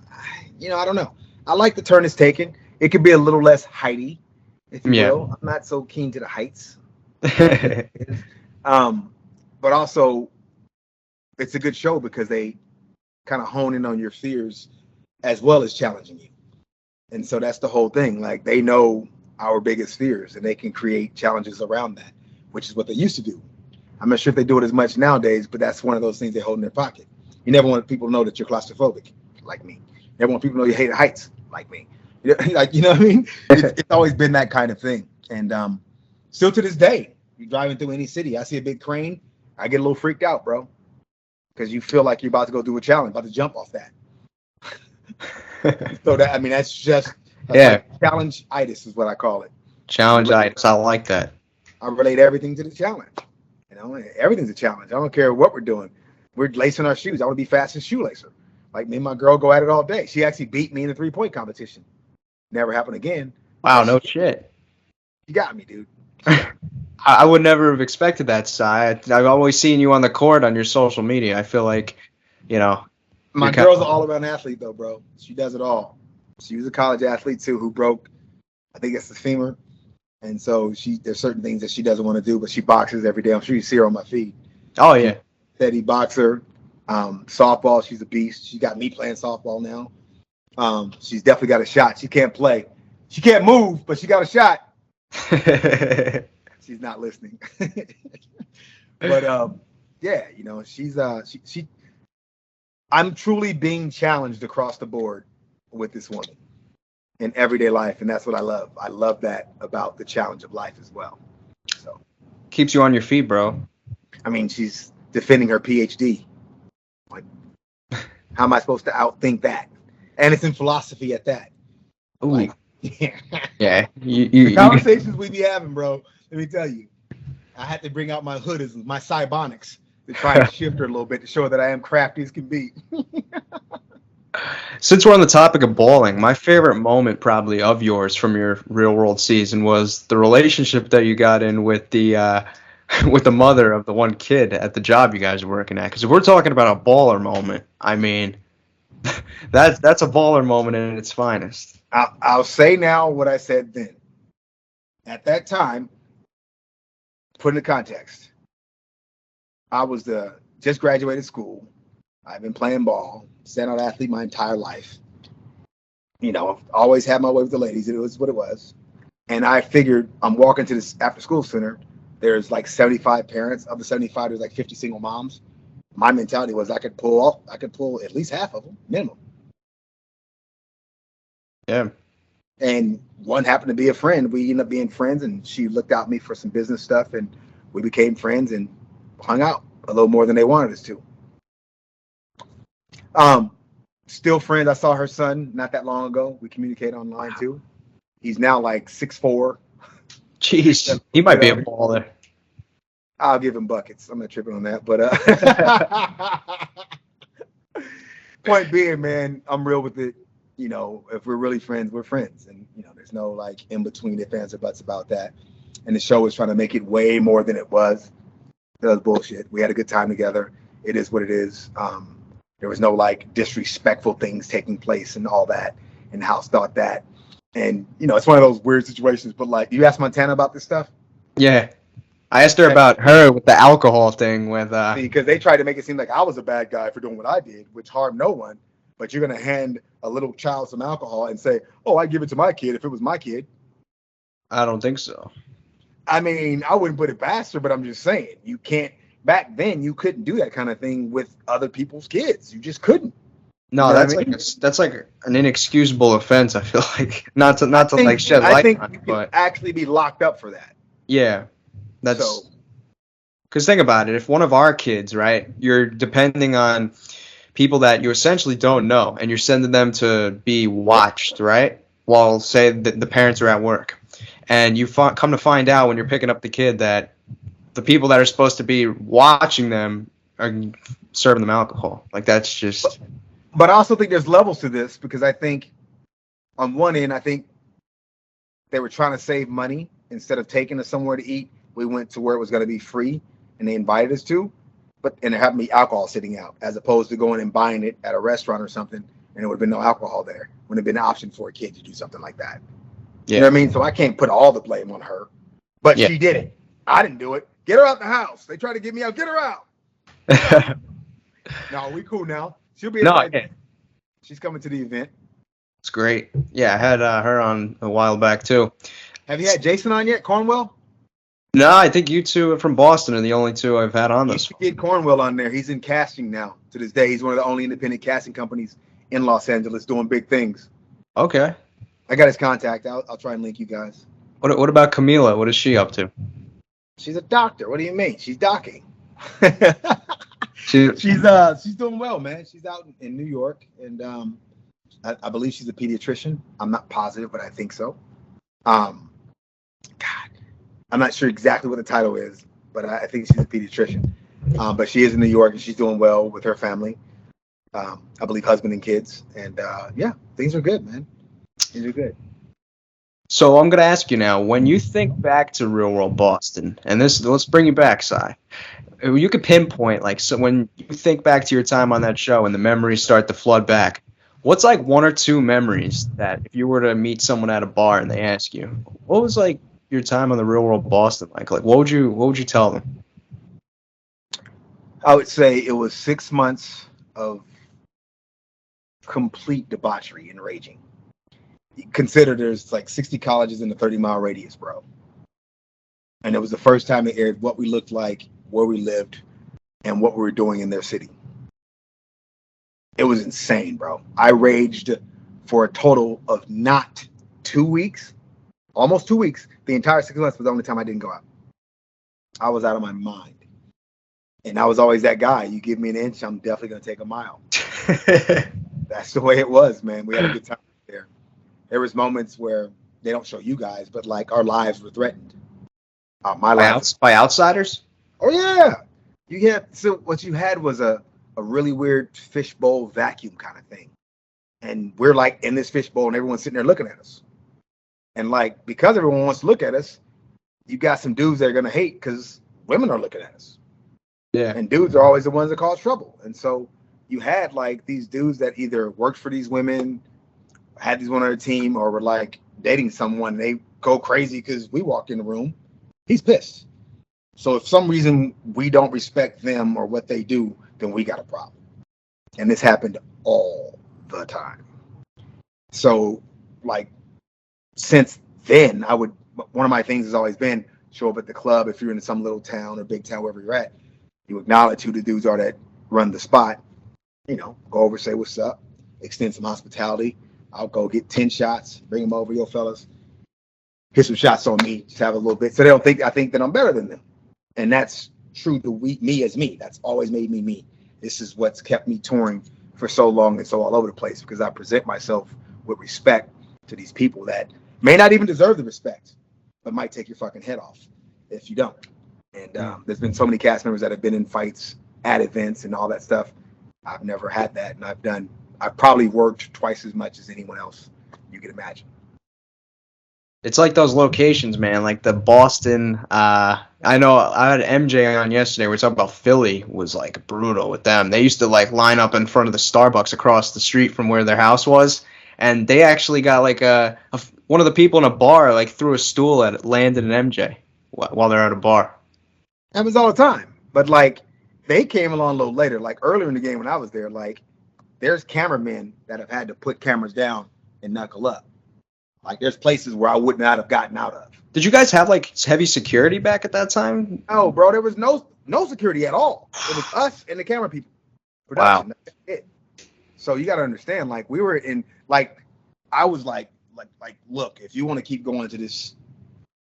you know, I don't know. I like the turn it's taken. It could be a little less heighty, if you will. I'm not so keen to the heights. But also, it's a good show because they kind of hone in on your fears as well as challenging you. And so that's the whole thing. Like, they know our biggest fears and they can create challenges around that, which is what they used to do. I'm not sure if they do it as much nowadays, but that's one of those things they hold in their pocket. You never want people to know that you're claustrophobic, like me. You never want people to know you hate heights, like me. Like, you know what I mean? It's always been that kind of thing. And still to this day, you're driving through any city, I see a big crane, I get a little freaked out, bro. Because you feel like you're about to go do a challenge, about to jump off that. So that, I mean, that's like challenge-itis is what I call it. Challenge-itis. I like that. I relate everything to the challenge. You know, everything's a challenge. I don't care what we're doing. We're lacing our shoes. I want to be fastest shoelacer. Like, me and my girl go at it all day. She actually beat me in the 3-point competition. Never happened again. Wow, no shit. You got me, dude. I would never have expected that, Cy. I've always seen you on the court on your social media. I feel like, you know. My girl's an all-around athlete, though, bro. She does it all. She was a college athlete, too, who broke, I think it's the femur. And so there's certain things that she doesn't want to do, but she boxes every day. I'm sure you see her on my feed. Oh, yeah. Steady boxer. Softball, she's a beast. She got me playing softball now. She's definitely got a shot. She can't play. She can't move, but she got a shot. She's not listening. But yeah, you know, I'm truly being challenged across the board with this woman in everyday life, and that's what I love. I love that about the challenge of life as well. So keeps you on your feet, bro. I mean, she's defending her PhD. Like, how am I supposed to outthink that? And it's in philosophy at that. Ooh. Like, yeah. The conversations we be having, bro. Let me tell you, I had to bring out my hoodisms, my cybonics, to try and shift her a little bit to show that I am crafty as can be. Since we're on the topic of bowling, my favorite moment probably of yours from your Real World season was the relationship that you got in with the mother of the one kid at the job you guys were working at. Because if we're talking about a baller moment, I mean, that's a baller moment in its finest. I'll say now what I said then. At that time, put in the context, I was just graduated school. I've been playing ball, standout athlete my entire life. You know, I've always had my way with the ladies. It was what it was. And I figured I'm walking to this after school center. There's like 75 parents. Of the 75, there's like 50 single moms. My mentality was I could pull at least half of them, minimum. Yeah. And one happened to be a friend. We ended up being friends, and she looked out me for some business stuff, and we became friends and hung out a little more than they wanted us to. Still friends. I saw her son not that long ago. We communicate online too. He's now like 6'4". Jeez, he might be a baller. I'll give him buckets. I'm not tripping on that, but point being, man, I'm real with it. You know, if we're really friends, we're friends, and you know, there's no like in between ifs, ands, or buts about that. And the show was trying to make it way more than it was. That was bullshit. We had a good time together. It is what it is. There was no like disrespectful things taking place and all that. And the house thought that. And you know, it's one of those weird situations. But like, you asked Montana about this stuff? Yeah, I asked her about her with the alcohol thing with because they tried to make it seem like I was a bad guy for doing what I did, which harmed no one. But you're gonna hand a little child some alcohol and say, "Oh, I'd give it to my kid if it was my kid." I don't think so. I mean, I wouldn't put it past her, but I'm just saying, you can't. Back then, you couldn't do that kind of thing with other people's kids. You just couldn't. No, you know that's like an inexcusable offense. I feel like not to like shed light. I think on you it, could actually be locked up for that. Yeah, that's because think about it. If one of our kids, right, you're depending on people that you essentially don't know, and you're sending them to be watched, right? While say the parents are at work, and you come to find out when you're picking up the kid that the people that are supposed to be watching them are serving them alcohol. Like, that's just. But I also think there's levels to this, because I think on one end, I think they were trying to save money. Instead of taking us somewhere to eat, we went to where it was going to be free, and they invited us to. And there happened to be alcohol sitting out, as opposed to going and buying it at a restaurant or something, and there would have been no alcohol there. Wouldn't have been an option for a kid to do something like that. Yeah. You know what I mean? So I can't put all the blame on her. But she did it. I didn't do it. Get her out the house. They tried to get me out. Get her out. No, we cool now. She'll be at the event. She's coming to the event. It's great. Yeah, I had her on a while back too. Have you had Jason on yet, Cornwell? No, I think you two from Boston are the only two I've had on You this should one. get Cornwell on there. He's in casting now to this day. He's one of the only independent casting companies in Los Angeles doing big things. Okay. I got his contact. I'll try and link you guys. What about Camila? What is she up to? She's a doctor. What do you mean? She's docking. She she's doing well, man. She's out in New York, and I believe she's a pediatrician. I'm not positive, but I think so. God, I'm not sure exactly what the title is, but I think she's a pediatrician. But she is in New York, and she's doing well with her family. I believe husband and kids, and yeah, things are good, man. Things are good. So I'm gonna ask you now, when you think back to Real World Boston, and let's bring you back, Si. You could pinpoint, like, so when you think back to your time on that show and the memories start to flood back, what's like one or two memories that if you were to meet someone at a bar and they ask you, what was like your time on the Real World Boston like? Like, what would you tell them? I would say it was 6 months of complete debauchery and raging. Consider there's like 60 colleges in a 30-mile radius, bro. And it was the first time they aired what we looked like, where we lived, and what we were doing in their city. It was insane, bro. I raged for a total of not 2 weeks, almost 2 weeks. The entire 6 months was the only time I didn't go out. I was out of my mind. And I was always that guy. You give me an inch, I'm definitely going to take a mile. That's the way it was, man. We had a good time there. There was moments where they don't show you guys, but like our lives were threatened. My life By outsiders? Oh yeah, so what you had was a really weird fishbowl vacuum kind of thing, and we're like in this fishbowl, and everyone's sitting there looking at us, and like because everyone wants to look at us, you got some dudes that are gonna hate because women are looking at us, Yeah. and dudes are always the ones that cause trouble, and so you had like these dudes that either worked for these women, had these women on their team, or were like dating someone. They go crazy because we walk in the room, he's pissed. So if some reason we don't respect them or what they do, then we got a problem. And this happened all the time. So like since then, one of my things has always been show up at the club if you're in some little town or big town, wherever you're at, you acknowledge who the dudes are that run the spot, go over, say what's up, extend some hospitality. I'll go get 10 shots, bring them over, yo fellas, hit some shots on me, just have a little bit. So they don't think I think that I'm better than them. And that's true to me as me. That's always made me me. This is what's kept me touring for so long and so all over the place, because I present myself with respect to these people that may not even deserve the respect, but might take your fucking head off if you don't. And there's been so many cast members that have been in fights at events and all that stuff. I've never had that. And I've probably worked twice as much as anyone else you can imagine. It's like those locations, man, like the Boston. I know I had MJ on yesterday. We were talking about Philly was like brutal with them. They used to like line up in front of the Starbucks across the street from where their house was, and they actually got like one of the people in a bar like threw a stool at Landon and MJ while they're at a bar. Happens all the time. But like they came along a little later, like earlier in the game when I was there, like there's cameramen that have had to put cameras down and knuckle up. Like there's places where I would not have gotten out of. Did you guys have like heavy security back at that time? No, bro, there was no security at all. It was us and the camera people. Production. Wow. That's it. So you got to understand, like we were in, like I was like, look, if you want to keep going to this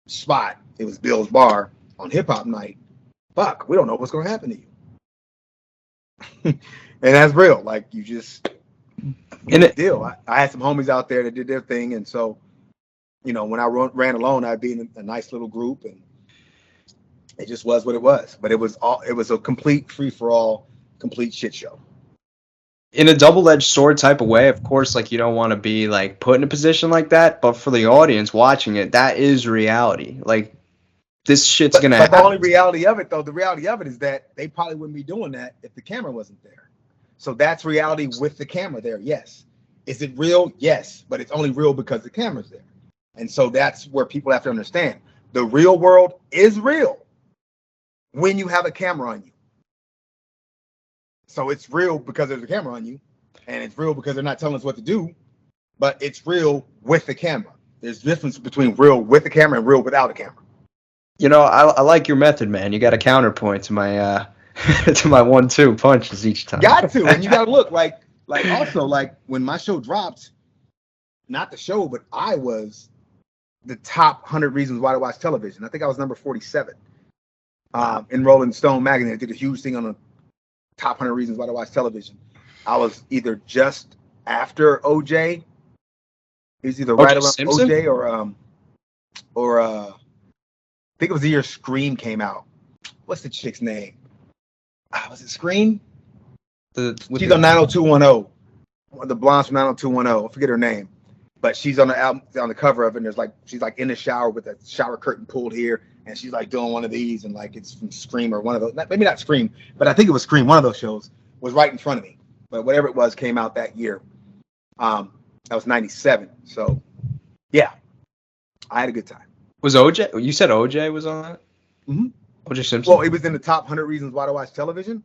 spot, it was Bill's Bar on Hip Hop Night. Fuck, we don't know what's going to happen to you. And that's real. Like you just, deal. I had some homies out there that did their thing, and so. When I ran alone, I'd be in a nice little group, and it just was what it was. But it was a complete free for all, complete shit show. In a double-edged sword type of way, of course, like you don't want to be like put in a position like that, but for the audience watching it, that is reality. Like this shit's gonna happen. But the only reality of it, though, the reality of it is that they probably wouldn't be doing that if the camera wasn't there. So that's reality with the camera there. Yes. Is it real? Yes, but it's only real because the camera's there. And so that's where people have to understand. The real world is real when you have a camera on you. So it's real because there's a camera on you, and it's real because they're not telling us what to do, but it's real with the camera. There's a difference between real with the camera and real without a camera. I like your method, man. You got a counterpoint to my to my 1-2 punches each time. Got to, and you got to look like also like when my show dropped, not the show, but I was the top 100 reasons why to watch television. I think I was number 47 in Rolling Stone magazine. I did a huge thing on the top 100 reasons why to watch television. I was either just after OJ. It was either right around Simpson? OJ or I think it was the year Scream came out. What's the chick's name? Was it Scream? She's on 90210. The blonde from 90210. I forget her name. But she's on the album, on the cover of it, and there's like she's like in the shower with a shower curtain pulled here, and she's like doing one of these, and like it's from Scream or one of those. Maybe not Scream, but I think it was Scream. One of those shows was right in front of me. But whatever it was came out that year. That was 97. So yeah, I had a good time. Was OJ? You said OJ was on that? Mm-hmm. OJ Simpson. Well, it was in the top 100 reasons why to watch television.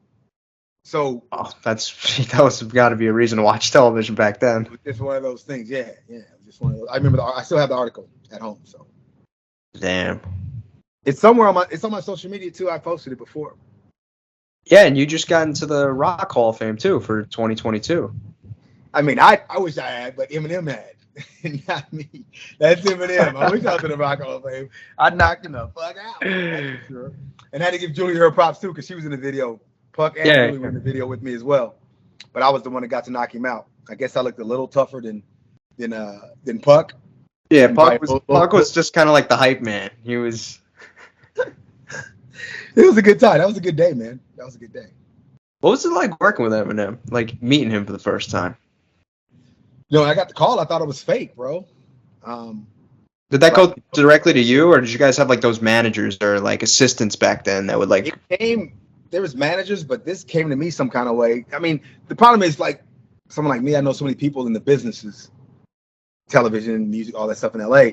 So that was got to be a reason to watch television back then. It was just one of those things. Yeah. It was just one of those. I remember. I still have the article at home. So damn. It's somewhere on my social media too. I posted it before. Yeah, and you just got into the Rock Hall of Fame too for 2022. I mean, I wish I had, but Eminem had. Not me. That's Eminem. I wish I was in the Rock Hall of Fame. I knocked him the fuck out. That's for sure. And I had to give Julie her props too, because she was in the video. Puck and Julie were in the video with me as well. But I was the one that got to knock him out. I guess I looked a little tougher than Puck. Yeah, Puck was just kind of like the hype man. He was. It was a good time. That was a good day, man. That was a good day. What was it like working with Eminem? Like meeting him for the first time? I got the call. I thought it was fake, bro. Did that go directly to you, or did you guys have like those managers or like assistants back then that would like? It came. There was managers, but this came to me some kind of way. I mean, the problem is like someone like me. I know so many people in the businesses, television, music, all that stuff in LA,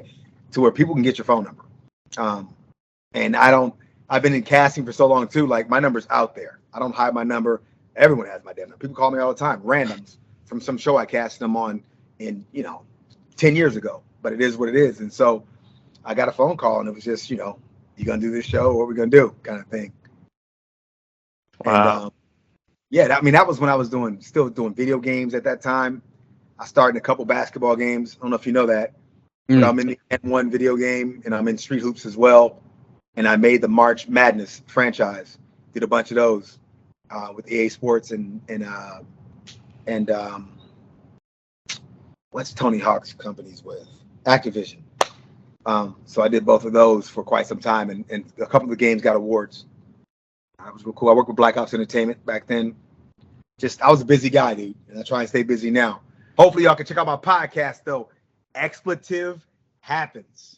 to where people can get your phone number. And I don't. I've been in casting for so long too. Like my number's out there. I don't hide my number. Everyone has my damn number. People call me all the time, randoms from some show I cast them on in 10 years ago. But it is what it is. And so I got a phone call, and it was just you gonna do this show? What are we gonna do? Kind of thing. Wow. And that was when I was still doing video games at that time. I started in a couple basketball games. I don't know if you know that, but I'm in the N1 video game, and I'm in Street Hoops as well. And I made the March Madness franchise. Did a bunch of those with EA Sports and what's Tony Hawk's companies with? Activision. So I did both of those for quite some time, and a couple of the games got awards. That was real cool. I worked with Black Ops Entertainment back then. I was a busy guy, dude, and I try and stay busy now. Hopefully, y'all can check out my podcast, though. Expletive Happens.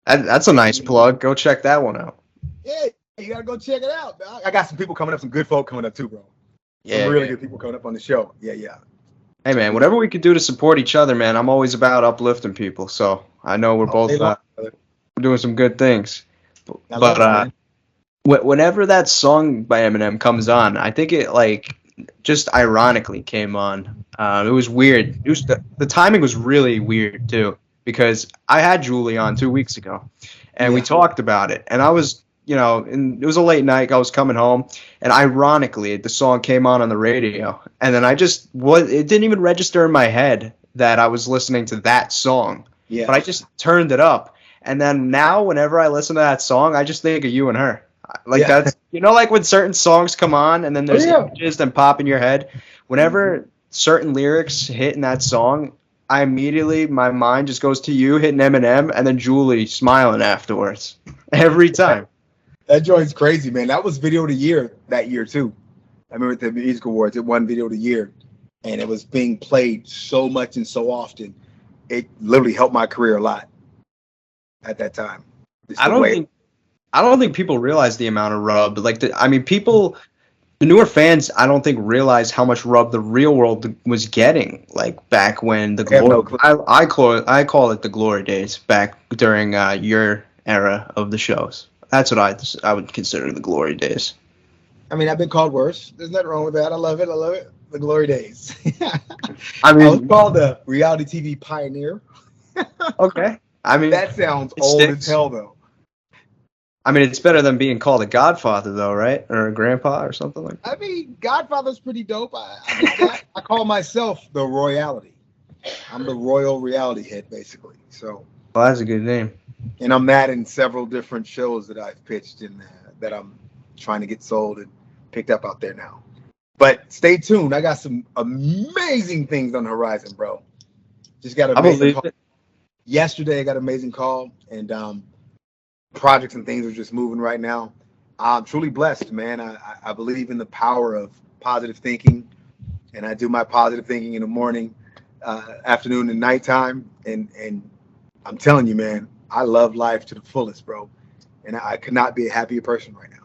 That's a nice plug. Go check that one out. Yeah, you gotta go check it out, dog. I got some people coming up, some good folk coming up too, bro. Yeah, some really good people coming up on the show. Yeah. Hey, man, whatever we could do to support each other, man. I'm always about uplifting people. So I know we're both doing some good things. But whenever that song by Eminem comes on, I think it like just ironically came on. It was weird. It was the timing was really weird too, because I had Julie on 2 weeks ago, and we talked about it. And I was, and it was a late night. I was coming home, and ironically, the song came on the radio, and then it didn't even register in my head that I was listening to that song. Yeah. But I just turned it up, and then now whenever I listen to that song, I just think of you and her. Like that's like when certain songs come on and then there's images that pop in your head. Whenever certain lyrics hit in that song, I immediately my mind just goes to you hitting Eminem and then Julie smiling afterwards. Every time. That joint's crazy, man. That was Video of the Year that year too. I remember at the Music Awards, it won Video of the Year, and it was being played so much and so often. It literally helped my career a lot at that time. I don't think people realize the amount of rub. The newer fans, I don't think realize how much rub the Real World was getting. Like back when the glory, I call it the glory days back during your era of the shows. That's what I would consider the glory days. I mean, I've been called worse. There's nothing wrong with that. I love it. The glory days. I was called the reality TV pioneer. Okay. I mean, that sounds old as hell, though. I mean, it's better than being called a godfather, though, right? Or a grandpa or something like that. I mean, Godfather's pretty dope. I call myself the royalty. I'm the royal reality head, basically. So, Well, that's a good name. and I'm that in several different shows that I've pitched and that I'm trying to get sold and picked up out there now. But stay tuned. I got some amazing things on the horizon, bro. Just got an I amazing believe call. it. Yesterday, I got an amazing call, and projects and things are just moving right now. I'm truly blessed, man. I believe in the power of positive thinking, and I do my positive thinking in the morning, afternoon, and nighttime. And I'm telling you, man, I love life to the fullest, bro. And I could not be a happier person right now.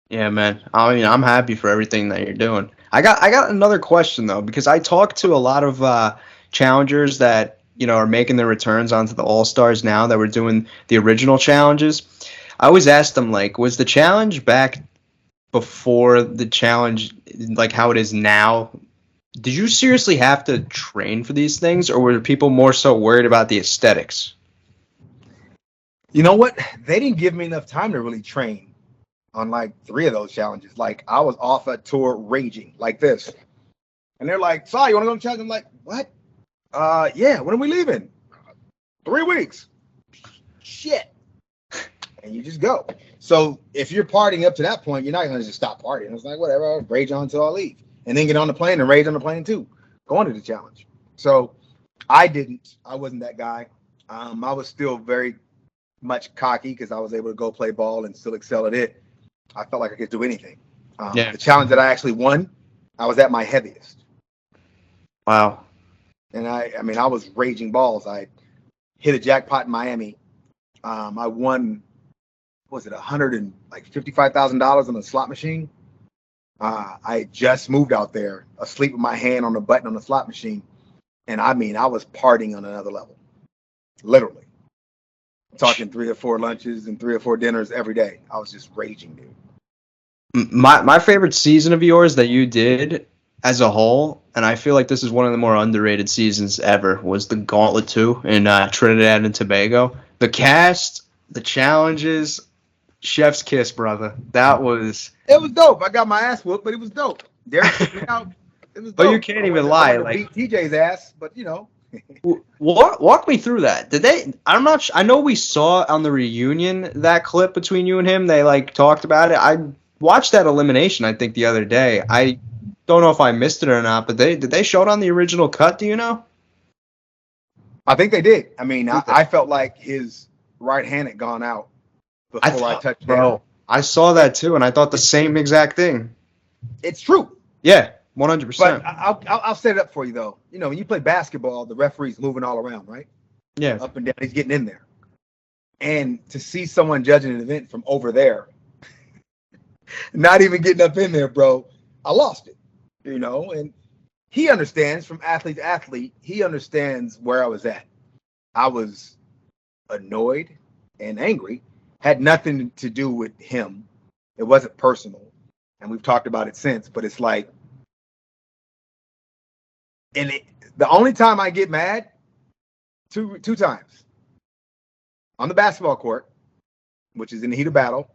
Yeah, man. I mean, I'm happy for everything that you're doing. I got another question though, because I talked to a lot of challengers that are making their returns onto the All Stars now that were doing the original challenges. I always ask them like, was the challenge back before the challenge like how it is now? Did you seriously have to train for these things, or were people more so worried about the aesthetics? You know what? They didn't give me enough time to really train on like 3 of those challenges. Like I was off a tour raging like this. And they're like, "Sorry, you want to go on the challenge?" I'm like, "What? Yeah, when are we leaving?" 3 weeks. Shit. And you just go. So if you're partying up to that point, you're not going to just stop partying. It's like, whatever, I'll rage on until I leave. And then get on the plane and rage on the plane too. Going to the challenge. So I didn't. I wasn't that guy. I was still very much cocky because I was able to go play ball and still excel at it. I felt like I could do anything. Yeah. The challenge that I actually won, I was at my heaviest. Wow. And I mean, I was raging balls. I hit a jackpot in Miami. I won, what was it, $155,000 on a slot machine. I had just moved out there, asleep with my hand on the button on the slot machine. And I mean, I was partying on another level, literally. Talking 3 or 4 lunches and 3 or 4 dinners every day. I was just raging, dude. My favorite season of yours that you did as a whole, and I feel like this is one of the more underrated seasons ever, was the Gauntlet 2 in Trinidad and Tobago. The cast, the challenges, chef's kiss, brother. That was... It was dope. I got my ass whooped, but it was dope. Derek took me out. It was dope. But you can't even lie. I wanted to beat TJ's ass, but Walk me through that. Did they? I'm not. I know we saw on the reunion that clip between you and him. They like talked about it. I watched that elimination. I think the other day. I don't know if I missed it or not. But did they show it on the original cut? Do you know? I think they did. I mean, I felt like his right hand had gone out before I touched him. I saw that too, and I thought the same exact thing. It's true. Yeah. 100%. But I'll set it up for you though. When you play basketball, the referee's moving all around, right? Yeah. Up and down. He's getting in there. And to see someone judging an event from over there, not even getting up in there, bro, I lost it. And he understands from athlete to athlete. He understands where I was at. I was annoyed and angry. Had nothing to do with him. It wasn't personal. And we've talked about it since, but it's like, and the only time I get mad, two times. On the basketball court, which is in the heat of battle,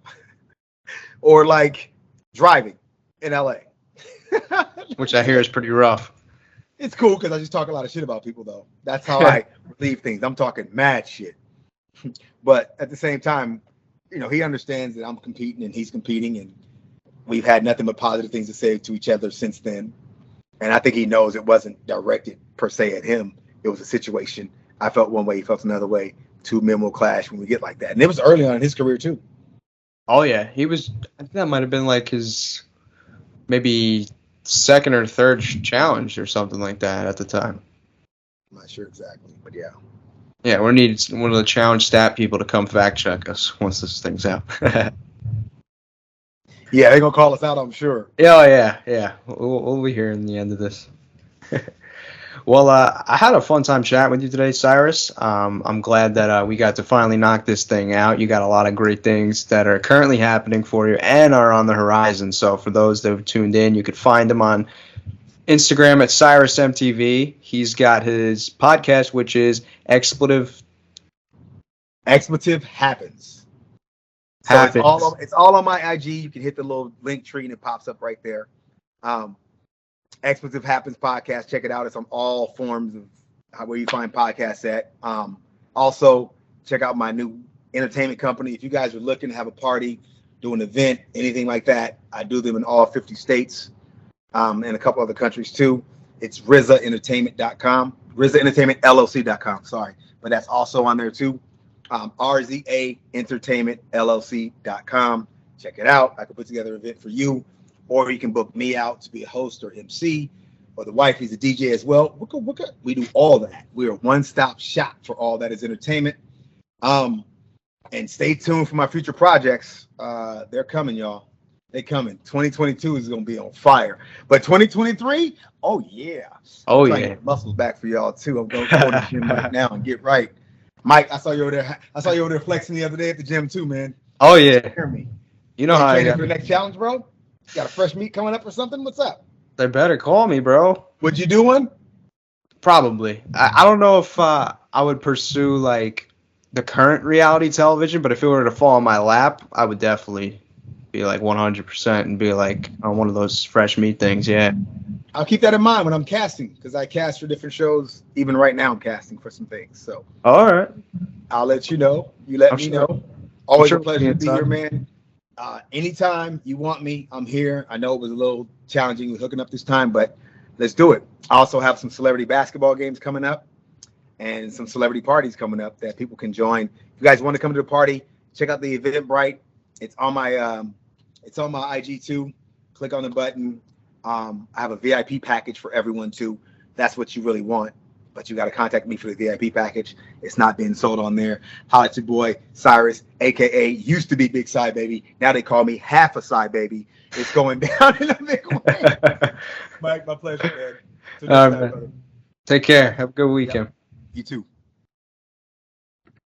or like driving in LA. Which I hear is pretty rough. It's cool because I just talk a lot of shit about people, though. That's how I relieve things. I'm talking mad shit. But at the same time, he understands that I'm competing and he's competing, and we've had nothing but positive things to say to each other since then. And I think he knows it wasn't directed per se at him. It was a situation. I felt one way, he felt another way. 2 men will clash when we get like that. And it was early on in his career too. Oh yeah, I think that might have been like his maybe second or third challenge or something like that at the time. I'm not sure exactly, but yeah. Yeah, we need one of the challenge stat people to come fact check us once this thing's out. Yeah, they're going to call us out, I'm sure. Yeah. We'll be here in the end of this. Well, I had a fun time chatting with you today, Syrus. I'm glad that we got to finally knock this thing out. You got a lot of great things that are currently happening for you and are on the horizon. So for those that have tuned in, you could find him on Instagram at SyrusMTV. He's got his podcast, which is Expletive Happens. So Happens. it's all on my IG. You can hit the little link tree and it pops up right there. Expletive Happens podcast. Check it out. It's on all forms of where you find podcasts at. Also, check out my new entertainment company. If you guys are looking to have a party, do an event, anything like that, I do them in all 50 states and a couple other countries too. It's RZAentertainment.com, RZAentertainmentLLC.com. Sorry, but that's also on there too. RZAentertainmentLLC.com. Check it out. I can put together an event for you, or you can book me out to be a host or MC, or the wife is a DJ as well. We do all that. We are a one-stop shop for all that is entertainment. And stay tuned for my future projects. They're coming, y'all. They coming. 2022 is going to be on fire. But 2023, oh yeah. Oh I'm trying to yeah. get muscles back for y'all too. I'm going to go to the gym right now and get right. Mike, I saw you over there flexing the other day at the gym too, man. Oh yeah. Hear me. You know how I training got. for the next challenge, bro? Got a fresh meet coming up or something? What's up? They better call me, bro. Would you do one? Probably. I don't know if I would pursue like the current reality television, but if it were to fall in my lap, I would definitely be like 100% and be like on one of those fresh meat things. Yeah. I'll keep that in mind when I'm casting, because I cast for different shows. Even right now, I'm casting for some things. So All right. I'll let you know. You let me sure. know. Always sure a pleasure to be here, anytime. man. Anytime you want me, I'm here. I know it was a little challenging with hooking up this time, but let's do it. I also have some celebrity basketball games coming up and some celebrity parties coming up that people can join. If you guys want to come to the party, check out the Eventbrite. It's on my IG too. Click on the button. I have a VIP package for everyone too. That's what you really want. But you got to contact me for the VIP package. It's not being sold on there. Holla at your boy, Syrus, a.k.a. used to be Big Side Baby. Now they call me Half a Side Baby. It's going down in a big way. Mike, my pleasure, man. Till next time, brother. Take care. Have a good weekend. You too.